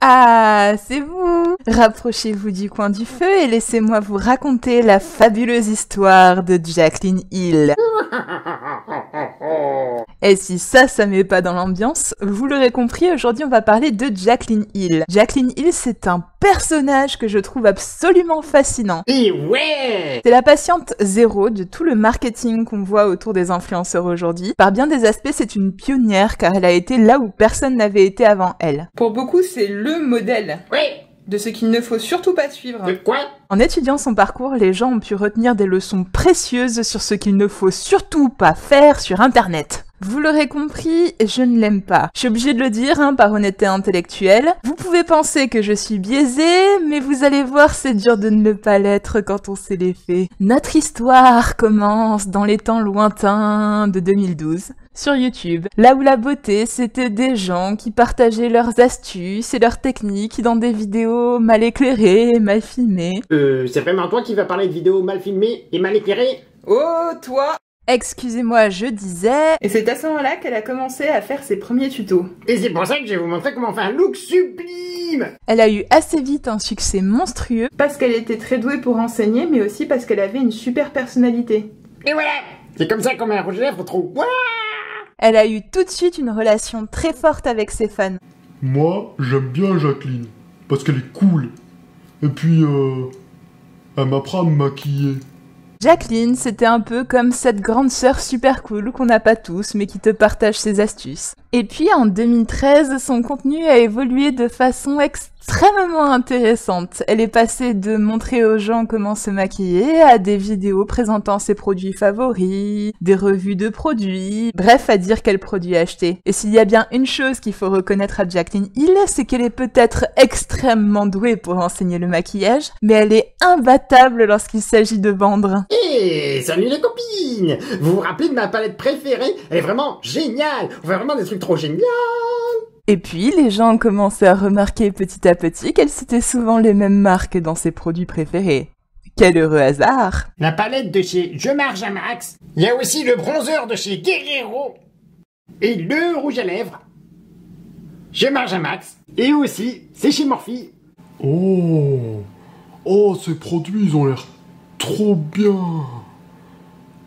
Ah, c'est vous! Rapprochez-vous du coin du feu et laissez-moi vous raconter la fabuleuse histoire de Jaclyn Hill. Et si ça met pas dans l'ambiance, vous l'aurez compris, aujourd'hui on va parler de Jaclyn Hill. Jaclyn Hill, c'est un personnage que je trouve absolument fascinant. Et ouais! C'est la patiente zéro de tout le marketing qu'on voit autour des influenceurs aujourd'hui. Par bien des aspects, c'est une pionnière car elle a été là où personne n'avait été avant elle. Pour beaucoup, c'est le modèle Oui! de ce qu'il ne faut surtout pas suivre. De quoi? En étudiant son parcours, les gens ont pu retenir des leçons précieuses sur ce qu'il ne faut surtout pas faire sur Internet. Vous l'aurez compris, je ne l'aime pas. Je suis obligée de le dire, par honnêteté intellectuelle. Vous pouvez penser que je suis biaisée, mais vous allez voir, c'est dur de ne pas l'être quand on sait les faits. Notre histoire commence dans les temps lointains de 2012. Sur YouTube, là où la beauté, c'était des gens qui partageaient leurs astuces et leurs techniques dans des vidéos mal éclairées et mal filmées. C'est vraiment toi qui vas parler de vidéos mal filmées et mal éclairées? Oh, toi! Excusez-moi, je disais... Et c'est à ce moment-là qu'elle a commencé à faire ses premiers tutos. Et c'est pour ça que je vais vous montrer comment on fait un look sublime! Elle a eu assez vite un succès monstrueux. Parce qu'elle était très douée pour enseigner, mais aussi parce qu'elle avait une super personnalité. Et voilà! C'est comme ça qu'on met un rouge à lèvres trop... Ouah! Elle a eu tout de suite une relation très forte avec ses fans. Moi, j'aime bien Jaclyn, parce qu'elle est cool. Et puis, elle m'apprend à me maquiller. Jaclyn, c'était un peu comme cette grande sœur super cool qu'on n'a pas tous, mais qui te partage ses astuces. Et puis en 2013, son contenu a évolué de façon extrêmement intéressante. Elle est passée de montrer aux gens comment se maquiller à des vidéos présentant ses produits favoris, des revues de produits, bref, à dire quel produit acheter. Et s'il y a bien une chose qu'il faut reconnaître à Jaclyn Hill, c'est qu'elle est peut-être extrêmement douée pour enseigner le maquillage, mais elle est imbattable lorsqu'il s'agit de vendre. Hey, salut les copines! Vous vous rappelez de ma palette préférée? Elle est vraiment géniale! On fait vraiment des trucs trop géniaux! Et puis, les gens ont commencé à remarquer petit à petit qu'elle citait souvent les mêmes marques dans ses produits préférés. Quel heureux hasard! La palette de chez Je Marge à Max. Il y a aussi le bronzer de chez Guerrero. Et le rouge à lèvres. Je Marge à Max. Et aussi, c'est chez Morphe. Oh, ces produits, ils ont l'air trop bien.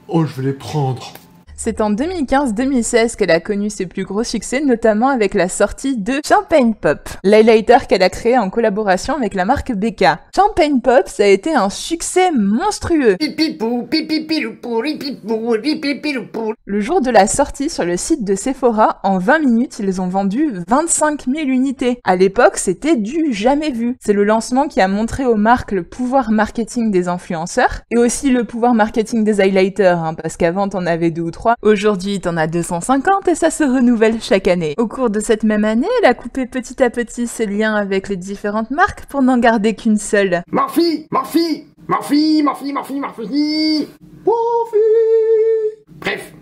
Oh, je vais les prendre. C'est en 2015-2016 qu'elle a connu ses plus gros succès, notamment avec la sortie de Champagne Pop, l'highlighter qu'elle a créé en collaboration avec la marque Becca. Champagne Pop, ça a été un succès monstrueux. Pipipou, pipipiloupou, ripipou, ripipiloupou. Le jour de la sortie sur le site de Sephora, en 20 minutes, ils ont vendu 25 000 unités. À l'époque, c'était du jamais vu. C'est le lancement qui a montré aux marques le pouvoir marketing des influenceurs et aussi le pouvoir marketing des highlighters, parce qu'avant, t'en avais 2 ou 3. Aujourd'hui, t'en as 250 et ça se renouvelle chaque année. Au cours de cette même année, elle a coupé petit à petit ses liens avec les différentes marques pour n'en garder qu'une seule. Morphe. Bref,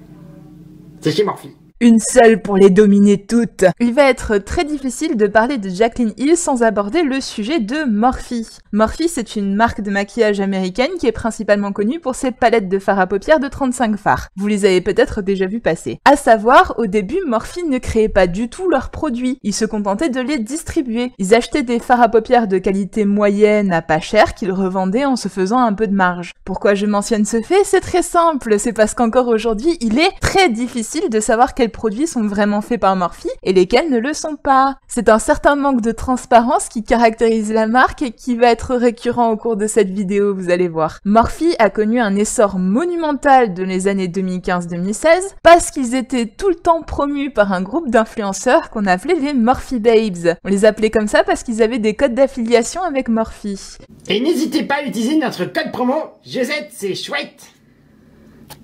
c'est chez Morphe. Une seule pour les dominer toutes. Il va être très difficile de parler de Jaclyn Hill sans aborder le sujet de Morphe. Morphe, c'est une marque de maquillage américaine qui est principalement connue pour ses palettes de fard à paupières de 35 fards. Vous les avez peut-être déjà vus passer. À savoir, au début, Morphe ne créait pas du tout leurs produits. Ils se contentaient de les distribuer. Ils achetaient des fards à paupières de qualité moyenne à pas cher qu'ils revendaient en se faisant un peu de marge. Pourquoi je mentionne ce fait? C'est très simple. C'est parce qu'encore aujourd'hui, il est très difficile de savoir quels produits sont vraiment faits par Morphe et lesquels ne le sont pas. C'est un certain manque de transparence qui caractérise la marque et qui va être récurrent au cours de cette vidéo, vous allez voir. Morphe a connu un essor monumental dans les années 2015-2016 parce qu'ils étaient tout le temps promus par un groupe d'influenceurs qu'on appelait les Morphe Babes. On les appelait comme ça parce qu'ils avaient des codes d'affiliation avec Morphe. Et n'hésitez pas à utiliser notre code promo GZ, c'est chouette.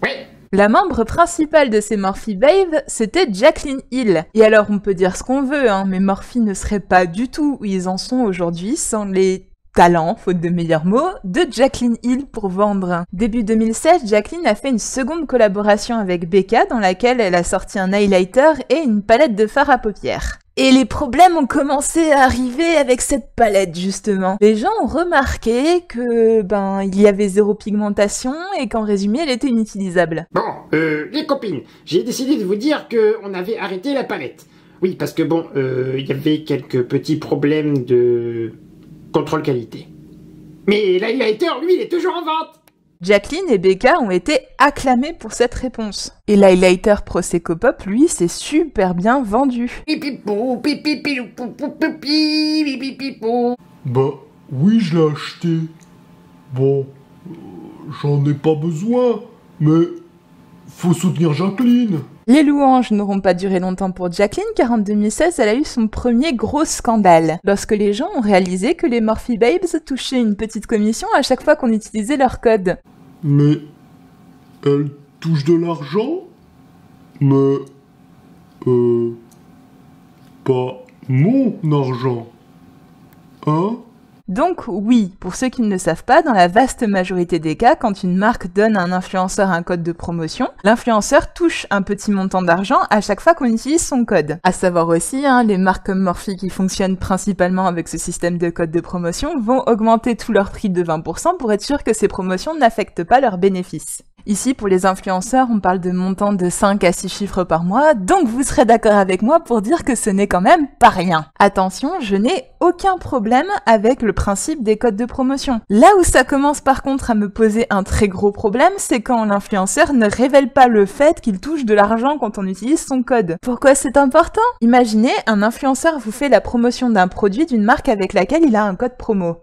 Oui. La membre principale de ces Morphe Babes, c'était Jaclyn Hill. Et alors on peut dire ce qu'on veut, mais Morphe ne serait pas du tout où ils en sont aujourd'hui sans les talents, faute de meilleurs mots, de Jaclyn Hill pour vendre. Début 2016, Jaclyn a fait une seconde collaboration avec Becca dans laquelle elle a sorti un highlighter et une palette de fard à paupières. Et les problèmes ont commencé à arriver avec cette palette, justement. Les gens ont remarqué que, il y avait zéro pigmentation et qu'en résumé, elle était inutilisable. Bon, les copines, j'ai décidé de vous dire qu'on avait arrêté la palette. Oui, parce que bon, il y avait quelques petits problèmes de contrôle qualité. Mais l'highlighter, lui, il est toujours en vente. Jacqueline et Becca ont été acclamés pour cette réponse. Et l'highlighter Prosecco Pop, lui, s'est super bien vendu. Pipipou, pipipilou, pou, pou, pipi, pipipipou. Bah, oui, je l'ai acheté. Bon, j'en ai pas besoin, mais faut soutenir Jacqueline. Les louanges n'auront pas duré longtemps pour Jacqueline car en 2016, elle a eu son premier gros scandale, lorsque les gens ont réalisé que les Morphe Babes touchaient une petite commission à chaque fois qu'on utilisait leur code. Mais elle touche de l'argent? Mais pas mon argent. Hein? Donc oui, pour ceux qui ne le savent pas, dans la vaste majorité des cas, quand une marque donne à un influenceur un code de promotion, l'influenceur touche un petit montant d'argent à chaque fois qu'on utilise son code. À savoir aussi, les marques comme Morphe qui fonctionnent principalement avec ce système de code de promotion vont augmenter tout leur prix de 20% pour être sûr que ces promotions n'affectent pas leurs bénéfices. Ici, pour les influenceurs, on parle de montants de 5 à 6 chiffres par mois, donc vous serez d'accord avec moi pour dire que ce n'est quand même pas rien. Attention, je n'ai aucun problème avec le principe des codes de promotion. Là où ça commence par contre à me poser un très gros problème, c'est quand l'influenceur ne révèle pas le fait qu'il touche de l'argent quand on utilise son code. Pourquoi c'est important? Imaginez, un influenceur vous fait la promotion d'un produit d'une marque avec laquelle il a un code promo.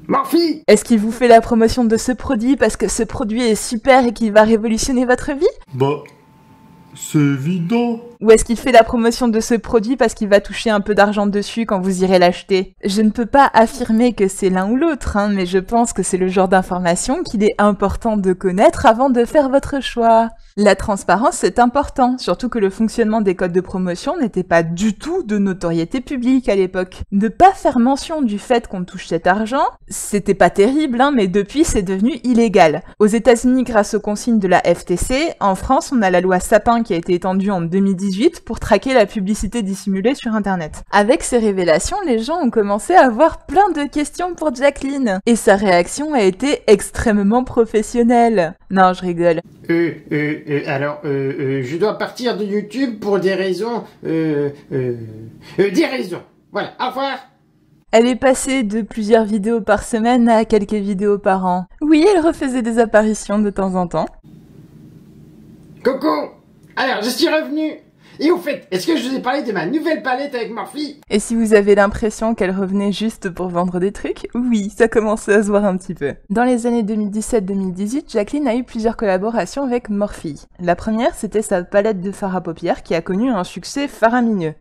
Morphe! Est-ce qu'il vous fait la promotion de ce produit parce que ce produit est super et qu'il va révolutionner votre vie? Bah, c'est évident. Ou est-ce qu'il fait la promotion de ce produit parce qu'il va toucher un peu d'argent dessus quand vous irez l'acheter? Je ne peux pas affirmer que c'est l'un ou l'autre, mais je pense que c'est le genre d'information qu'il est important de connaître avant de faire votre choix. La transparence, c'est important, surtout que le fonctionnement des codes de promotion n'était pas du tout de notoriété publique à l'époque. Ne pas faire mention du fait qu'on touche cet argent, c'était pas terrible, mais depuis c'est devenu illégal. Aux États-Unis, grâce aux consignes de la FTC, en France, on a la loi Sapin qui a été étendue en 2018 pour traquer la publicité dissimulée sur Internet. Avec ces révélations, les gens ont commencé à avoir plein de questions pour Jacqueline, et sa réaction a été extrêmement professionnelle. Non, je rigole. Alors, je dois partir de YouTube pour des raisons, des raisons. Voilà, au revoir. Elle est passée de plusieurs vidéos par semaine à quelques vidéos par an. Oui, elle refaisait des apparitions de temps en temps. Coucou. Alors, je suis revenu. Et au fait, est-ce que je vous ai parlé de ma nouvelle palette avec Morphe? Et si vous avez l'impression qu'elle revenait juste pour vendre des trucs, oui, ça commençait à se voir un petit peu. Dans les années 2017-2018, Jacqueline a eu plusieurs collaborations avec Morphe. La première, c'était sa palette de fard à paupières qui a connu un succès faramineux.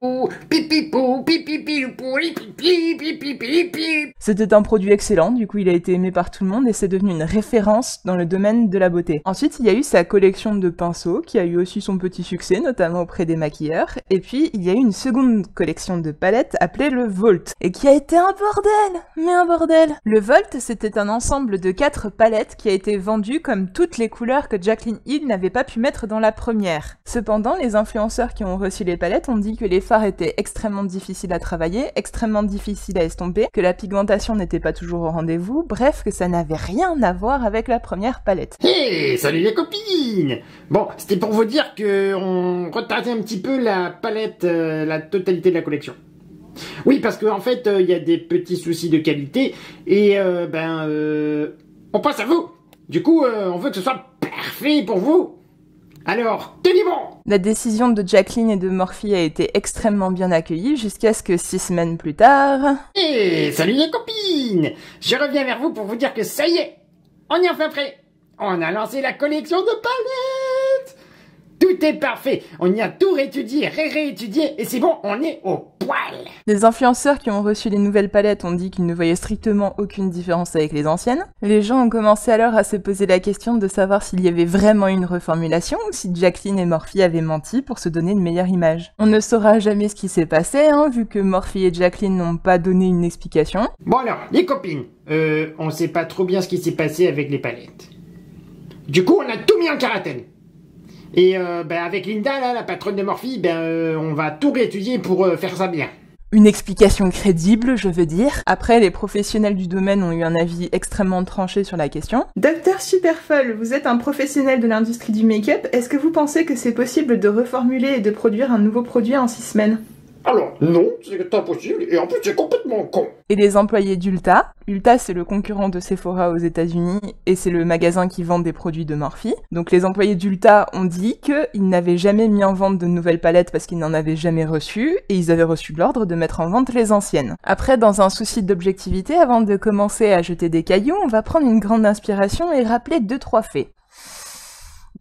C'était un produit excellent, du coup il a été aimé par tout le monde et c'est devenu une référence dans le domaine de la beauté. Ensuite, il y a eu sa collection de pinceaux qui a eu aussi son petit succès, notamment auprès des maquilleurs, et puis il y a eu une seconde collection de palettes appelée le Volt, et qui a été un bordel, mais un bordel. Le Volt, c'était un ensemble de 4 palettes qui a été vendu comme toutes les couleurs que Jacqueline Hill n'avait pas pu mettre dans la première. Cependant, les influenceurs qui ont reçu les palettes ont dit que les fards étaient extrêmement difficiles à travailler, extrêmement difficiles à estomper, que la pigmentation n'était pas toujours au rendez-vous, bref, que ça n'avait rien à voir avec la première palette. Hey, salut les copines! Bon, c'était pour vous dire que on retardait un petit peu la palette, la totalité de la collection. Oui, parce qu'en fait, il y a des petits soucis de qualité et on pense à vous. Du coup, on veut que ce soit parfait pour vous. Alors, tenez bon! La décision de Jacqueline et de Morphe a été extrêmement bien accueillie jusqu'à ce que 6 semaines plus tard... Hey, salut les copines! Je reviens vers vous pour vous dire que ça y est, on est enfin prêt. On a lancé la collection de palettes. Tout est parfait. On y a tout réétudié, réétudié, et c'est bon, on est au poil. Les influenceurs qui ont reçu les nouvelles palettes ont dit qu'ils ne voyaient strictement aucune différence avec les anciennes. Les gens ont commencé alors à se poser la question de savoir s'il y avait vraiment une reformulation ou si Jacqueline et Morphe avaient menti pour se donner une meilleure image. On ne saura jamais ce qui s'est passé, vu que Morphe et Jacqueline n'ont pas donné une explication. Bon alors, les copines, on sait pas trop bien ce qui s'est passé avec les palettes. Du coup, on a tout mis en quarantaine. Et avec Linda, là, la patronne de Morphe, on va tout réétudier pour faire ça bien. Une explication crédible, je veux dire. Après, les professionnels du domaine ont eu un avis extrêmement tranché sur la question. Docteur Superfol, vous êtes un professionnel de l'industrie du make-up. Est-ce que vous pensez que c'est possible de reformuler et de produire un nouveau produit en 6 semaines? Alors, non, c'est impossible, et en plus c'est complètement con. Et les employés d'Ulta. Ulta, c'est le concurrent de Sephora aux États-Unis et c'est le magasin qui vend des produits de Morphe. Donc les employés d'Ulta ont dit qu'ils n'avaient jamais mis en vente de nouvelles palettes parce qu'ils n'en avaient jamais reçu et ils avaient reçu l'ordre de mettre en vente les anciennes. Après, dans un souci d'objectivité, avant de commencer à jeter des cailloux, on va prendre une grande inspiration et rappeler 2-3 faits.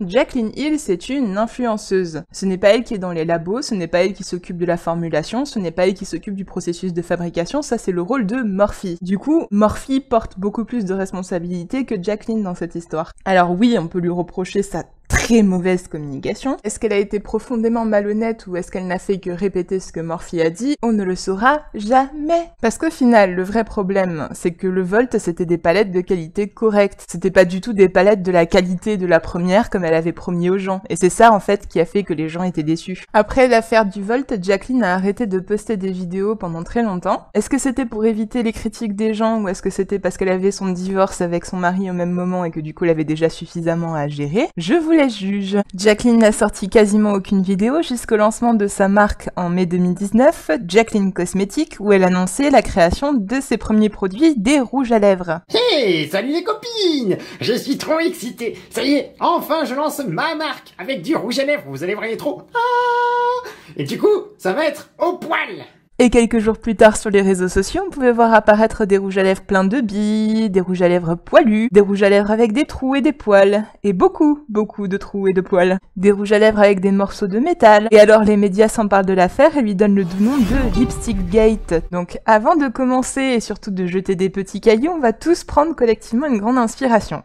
Jaclyn Hill, c'est une influenceuse. Ce n'est pas elle qui est dans les labos, ce n'est pas elle qui s'occupe de la formulation, ce n'est pas elle qui s'occupe du processus de fabrication, ça c'est le rôle de Morphe. Du coup, Morphe porte beaucoup plus de responsabilités que Jaclyn dans cette histoire. Alors oui, on peut lui reprocher sa très mauvaise communication. Est-ce qu'elle a été profondément malhonnête ou est-ce qu'elle n'a fait que répéter ce que Morphe a dit? On ne le saura jamais. Parce qu'au final, le vrai problème, c'est que le Volt, c'était des palettes de qualité correcte. C'était pas du tout des palettes de la qualité de la première comme elle avait promis aux gens. Et c'est ça, en fait, qui a fait que les gens étaient déçus. Après l'affaire du Volt, Jaclyn a arrêté de poster des vidéos pendant très longtemps. Est-ce que c'était pour éviter les critiques des gens ou est-ce que c'était parce qu'elle avait son divorce avec son mari au même moment et que du coup elle avait déjà suffisamment à gérer? Je vous laisse juge. Jaclyn n'a sorti quasiment aucune vidéo jusqu'au lancement de sa marque en mai 2019, Jaclyn Cosmetics, où elle annonçait la création de ses premiers produits, des rouges à lèvres. Hey, salut les copines! Je suis trop excitée. Ça y est, enfin je lance ma marque avec du rouge à lèvres. Vous allez voir, il est trop... Ah, et du coup, ça va être au poil. Et quelques jours plus tard sur les réseaux sociaux, on pouvait voir apparaître des rouges à lèvres pleins de billes, des rouges à lèvres poilus, des rouges à lèvres avec des trous et des poils, et beaucoup de trous et de poils, des rouges à lèvres avec des morceaux de métal. Et alors les médias s'emparent de l'affaire et lui donnent le doux nom de Lipstick Gate. Donc avant de commencer et surtout de jeter des petits cailloux, on va tous prendre collectivement une grande inspiration.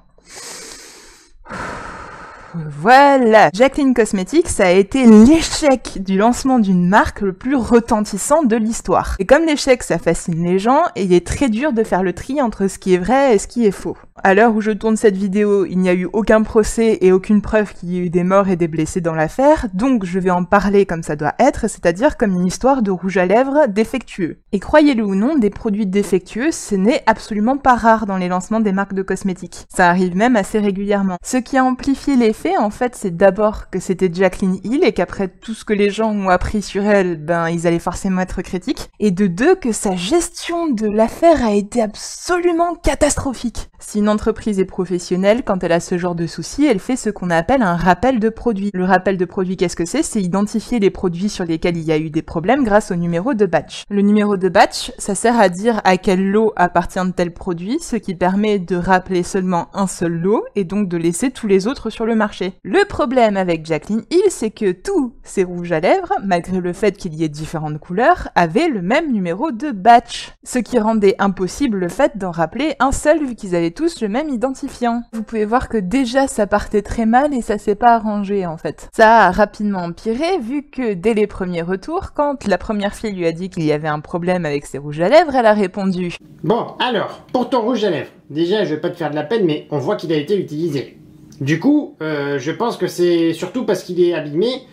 Voilà, Jaclyn Cosmetics a été l'échec du lancement d'une marque le plus retentissant de l'histoire. Et comme l'échec ça fascine les gens, il est très dur de faire le tri entre ce qui est vrai et ce qui est faux. À l'heure où je tourne cette vidéo, il n'y a eu aucun procès et aucune preuve qu'il y ait eu des morts et des blessés dans l'affaire, donc je vais en parler comme ça doit être, c'est-à-dire comme une histoire de rouge à lèvres défectueux. Et croyez-le ou non, des produits défectueux, ce n'est absolument pas rare dans les lancements des marques de cosmétiques. Ça arrive même assez régulièrement. Ce qui a amplifié l'effet, en fait, c'est d'abord que c'était Jaclyn Hill et qu'après tout ce que les gens ont appris sur elle, ils allaient forcément être critiques. Et de deux, que sa gestion de l'affaire a été absolument catastrophique. Si une entreprise est professionnelle, quand elle a ce genre de soucis, elle fait ce qu'on appelle un rappel de produit. Le rappel de produit, qu'est-ce que c'est? C'est identifier les produits sur lesquels il y a eu des problèmes grâce au numéro de batch. Le numéro de batch, ça sert à dire à quel lot appartient tel produit, ce qui permet de rappeler seulement un seul lot et donc de laisser tous les autres sur le marché. Le problème avec Jaclyn Hill, c'est que tous ces rouges à lèvres, malgré le fait qu'il y ait différentes couleurs, avaient le même numéro de batch. Ce qui rendait impossible le fait d'en rappeler un seul vu qu'ils avaient tous le même identifiant. Vous pouvez voir que déjà ça partait très mal et ça s'est pas arrangé en fait. Ça a rapidement empiré vu que dès les premiers retours, quand la première fille lui a dit qu'il y avait un problème avec ses rouges à lèvres, elle a répondu: Bon, alors, pour ton rouge à lèvres, déjà je vais pas te faire de la peine mais on voit qu'il a été utilisé. Du coup, je pense que c'est surtout parce qu'il est abîmé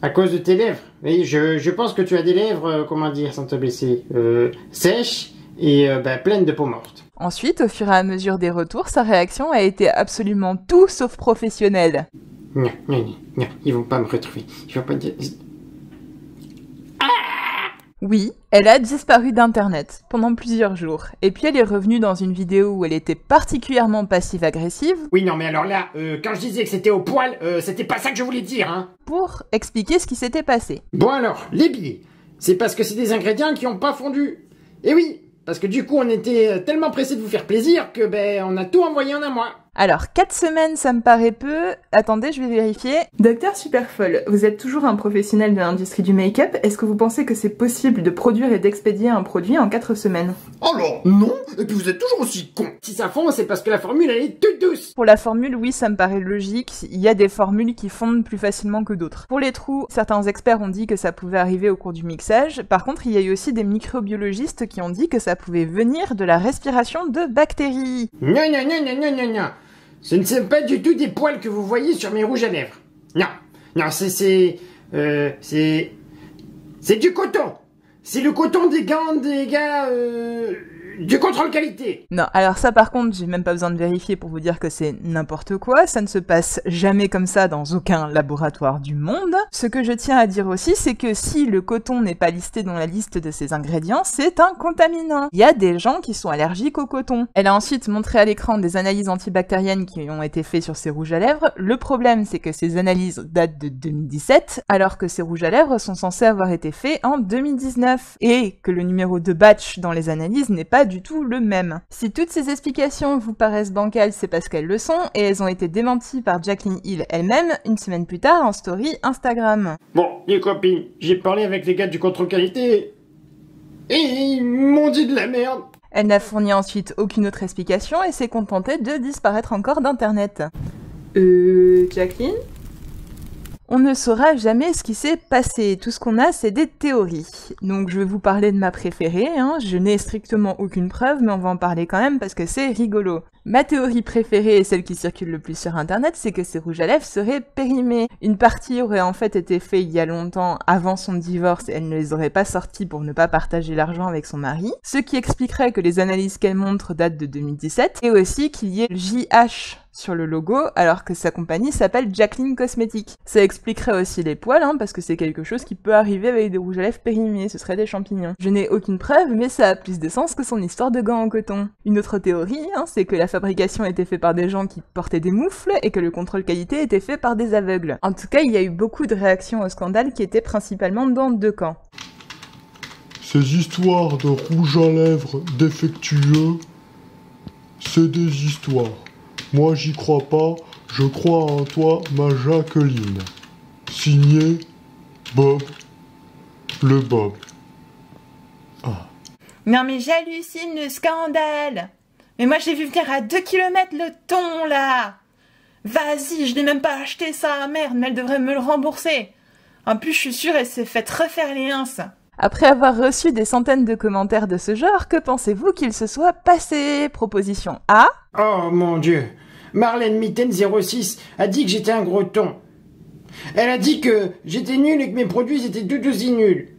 à cause de tes lèvres. Et je pense que tu as des lèvres, comment dire sans te blesser, sèches et pleines de peau morte. Ensuite, au fur et à mesure des retours, sa réaction a été absolument tout sauf professionnelle. Non, ils vont pas me retrouver. Ils vont pas dire... Oui, elle a disparu d'internet pendant plusieurs jours, et puis elle est revenue dans une vidéo où elle était particulièrement passive-agressive. Oui, non, mais alors là, quand je disais que c'était au poil, c'était pas ça que je voulais dire, hein. Pour expliquer ce qui s'était passé. Bon alors, les billets, c'est parce que c'est des ingrédients qui ont pas fondu. Et oui, parce que du coup, on était tellement pressés de vous faire plaisir que, on a tout envoyé en un mois. Alors, 4 semaines, ça me paraît peu. Attendez, je vais vérifier. Docteur Superfol, vous êtes toujours un professionnel de l'industrie du make-up. Est-ce que vous pensez que c'est possible de produire et d'expédier un produit en 4 semaines? Alors, non. Et puis vous êtes toujours aussi con. Si ça fond, c'est parce que la formule, elle est toute douce. Pour la formule, oui, ça me paraît logique. Il y a des formules qui fondent plus facilement que d'autres. Pour les trous, certains experts ont dit que ça pouvait arriver au cours du mixage. Par contre, il y a eu aussi des microbiologistes qui ont dit que ça pouvait venir de la respiration de bactéries. Non. Ce ne sont pas du tout des poils que vous voyez sur mes rouges à lèvres. Non, c'est du coton. C'est le coton des gants des gars du contrôle qualité. Non, alors ça par contre, j'ai même pas besoin de vérifier pour vous dire que c'est n'importe quoi, ça ne se passe jamais comme ça dans aucun laboratoire du monde. Ce que je tiens à dire aussi, c'est que si le coton n'est pas listé dans la liste de ses ingrédients, c'est un contaminant. Il y a des gens qui sont allergiques au coton. Elle a ensuite montré à l'écran des analyses antibactériennes qui ont été faites sur ses rouges à lèvres. Le problème, c'est que ces analyses datent de 2017, alors que ces rouges à lèvres sont censés avoir été faits en 2019, et que le numéro de batch dans les analyses n'est pas du tout le même. Si toutes ces explications vous paraissent bancales, c'est parce qu'elles le sont, et elles ont été démenties par Jacqueline Hill elle-même une semaine plus tard en story Instagram. Bon, les copines, j'ai parlé avec les gars du contrôle qualité, et ils m'ont dit de la merde. Elle n'a fourni ensuite aucune autre explication et s'est contentée de disparaître encore d'internet. Jacqueline ? On ne saura jamais ce qui s'est passé, tout ce qu'on a c'est des théories. Donc je vais vous parler de ma préférée, je n'ai strictement aucune preuve mais on va en parler quand même parce que c'est rigolo. Ma théorie préférée et celle qui circule le plus sur internet, c'est que ces rouges à lèvres seraient périmés. Une partie aurait en fait été faite il y a longtemps avant son divorce et elle ne les aurait pas sortis pour ne pas partager l'argent avec son mari, ce qui expliquerait que les analyses qu'elle montre datent de 2017 et aussi qu'il y ait le JH sur le logo alors que sa compagnie s'appelle Jacqueline Cosmetics. Ça expliquerait aussi les poils parce que c'est quelque chose qui peut arriver avec des rouges à lèvres périmés, ce serait des champignons. Je n'ai aucune preuve mais ça a plus de sens que son histoire de gants en coton. Une autre théorie c'est que la fabrication était faite par des gens qui portaient des moufles et que le contrôle qualité était fait par des aveugles. En tout cas, il y a eu beaucoup de réactions au scandale qui étaient principalement dans deux camps. Ces histoires de rouge à lèvres défectueux, c'est des histoires. Moi, j'y crois pas, je crois en toi, ma Jacqueline. Signé Bob, le Bob. Ah. Non mais j'hallucine le scandale. Mais moi j'ai vu venir à 2 km le thon là. Vas-y, je n'ai même pas acheté ça, merde, mais elle devrait me le rembourser. En plus je suis sûre elle s'est fait refaire les ins. Après avoir reçu des centaines de commentaires de ce genre, que pensez-vous qu'il se soit passé? Proposition A. Oh mon dieu. Marlène Mitten 06 a dit que j'étais un gros thon. Elle a dit que j'étais nul et que mes produits étaient tout aussi nuls.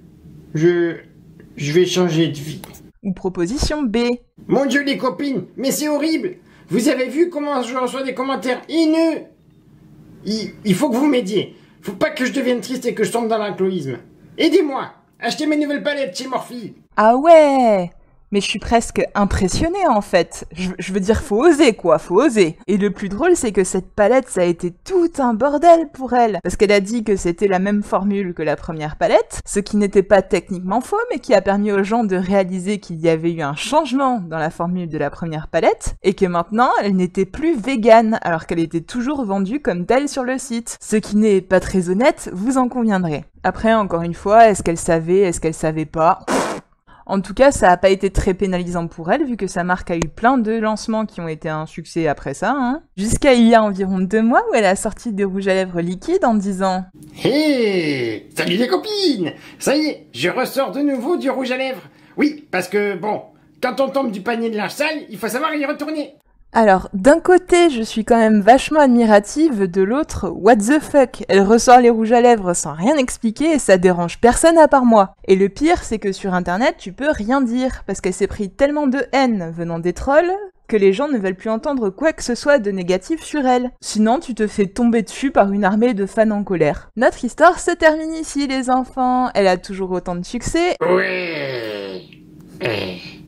Je vais changer de vie. Ou proposition B. Mon dieu les copines, mais c'est horrible. Vous avez vu comment je reçois des commentaires haineux? Il faut que vous m'aidiez. Faut pas que je devienne triste et que je tombe dans l'alcoolisme. Aidez-moi. Achetez mes nouvelles palettes chez Morphe. Ah ouais! Mais je suis presque impressionnée en fait. Je veux dire, faut oser quoi, faut oser. Et le plus drôle, c'est que cette palette, ça a été tout un bordel pour elle. Parce qu'elle a dit que c'était la même formule que la première palette, ce qui n'était pas techniquement faux, mais qui a permis aux gens de réaliser qu'il y avait eu un changement dans la formule de la première palette, et que maintenant, elle n'était plus végane, alors qu'elle était toujours vendue comme telle sur le site. Ce qui n'est pas très honnête, vous en conviendrez. Après, encore une fois, est-ce qu'elle savait pas? En tout cas, ça a pas été très pénalisant pour elle, vu que sa marque a eu plein de lancements qui ont été un succès après ça, Jusqu'à il y a environ 2 mois où elle a sorti des rouges à lèvres liquides en disant « Hey, salut les copines! Ça y est, je ressors de nouveau du rouge à lèvres. Oui, parce que, bon, quand on tombe du panier de linge sale, il faut savoir y retourner. » Alors, d'un côté, je suis quand même vachement admirative, de l'autre, what the fuck? Elle ressort les rouges à lèvres sans rien expliquer et ça dérange personne à part moi. Et le pire, c'est que sur internet, tu peux rien dire, parce qu'elle s'est pris tellement de haine venant des trolls, que les gens ne veulent plus entendre quoi que ce soit de négatif sur elle. Sinon, tu te fais tomber dessus par une armée de fans en colère. Notre histoire se termine ici, les enfants. Elle a toujours autant de succès. Ouais.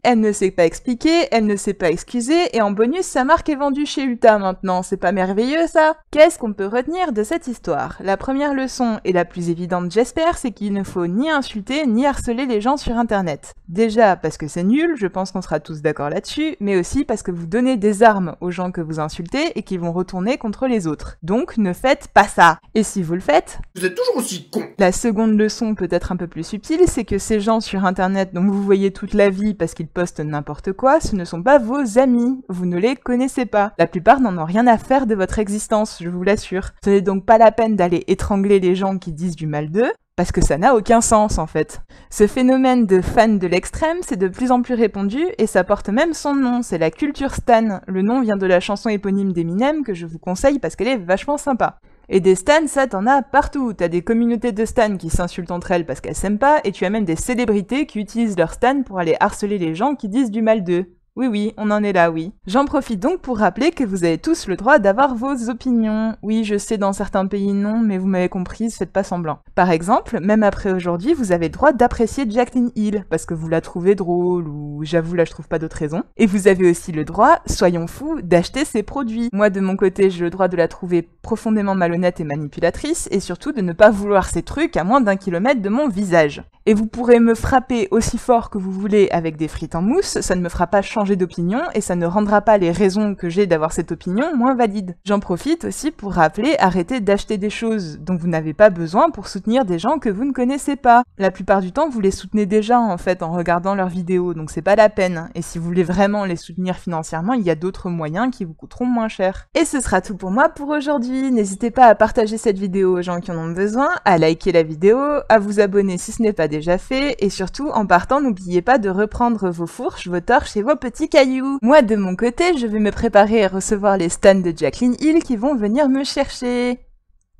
Elle ne sait pas expliquer, elle ne sait pas excuser, et en bonus, sa marque est vendue chez Ulta maintenant. C'est pas merveilleux, ça? Qu'est-ce qu'on peut retenir de cette histoire? La première leçon, et la plus évidente j'espère, c'est qu'il ne faut ni insulter, ni harceler les gens sur internet. Déjà, parce que c'est nul, je pense qu'on sera tous d'accord là-dessus, mais aussi parce que vous donnez des armes aux gens que vous insultez, et qui vont retourner contre les autres. Donc, ne faites pas ça. Et si vous le faites... Vous êtes toujours aussi con. La seconde leçon, peut-être un peu plus subtile, c'est que ces gens sur internet dont vous voyez toute la vie parce qu'ils postent n'importe quoi, ce ne sont pas vos amis, vous ne les connaissez pas. La plupart n'en ont rien à faire de votre existence, je vous l'assure. Ce n'est donc pas la peine d'aller étrangler les gens qui disent du mal d'eux, parce que ça n'a aucun sens en fait. Ce phénomène de fan de l'extrême, c'est de plus en plus répandu, et ça porte même son nom, c'est la culture stan. Le nom vient de la chanson éponyme d'Eminem que je vous conseille parce qu'elle est vachement sympa. Et des stans, ça t'en as partout. T'as des communautés de stans qui s'insultent entre elles parce qu'elles s'aiment pas, et tu as même des célébrités qui utilisent leurs stans pour aller harceler les gens qui disent du mal d'eux. Oui, on en est là, oui. J'en profite donc pour rappeler que vous avez tous le droit d'avoir vos opinions. Oui, je sais, dans certains pays non, mais vous m'avez comprise, faites pas semblant. Par exemple, même après aujourd'hui, vous avez le droit d'apprécier Jaclyn Hill, parce que vous la trouvez drôle, ou j'avoue là je trouve pas d'autre raison. Et vous avez aussi le droit, soyons fous, d'acheter ses produits. Moi de mon côté, j'ai le droit de la trouver profondément malhonnête et manipulatrice, et surtout de ne pas vouloir ces trucs à moins d'1 kilomètre de mon visage. Et vous pourrez me frapper aussi fort que vous voulez avec des frites en mousse, ça ne me fera pas changer d'opinion et ça ne rendra pas les raisons que j'ai d'avoir cette opinion moins valides. J'en profite aussi pour rappeler, arrêtez d'acheter des choses dont vous n'avez pas besoin pour soutenir des gens que vous ne connaissez pas. La plupart du temps, vous les soutenez déjà en fait en regardant leurs vidéos, donc c'est pas la peine. Et si vous voulez vraiment les soutenir financièrement, il y a d'autres moyens qui vous coûteront moins cher. Et ce sera tout pour moi pour aujourd'hui. N'hésitez pas à partager cette vidéo aux gens qui en ont besoin, à liker la vidéo, à vous abonner si ce n'est pas déjà fait, et surtout, en partant, n'oubliez pas de reprendre vos fourches, vos torches et vos petits cailloux. Moi, de mon côté, je vais me préparer à recevoir les stans de Jaclyn Hill qui vont venir me chercher.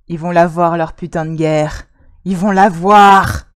Ils vont la voir, leur putain de guerre. Ils vont la voir.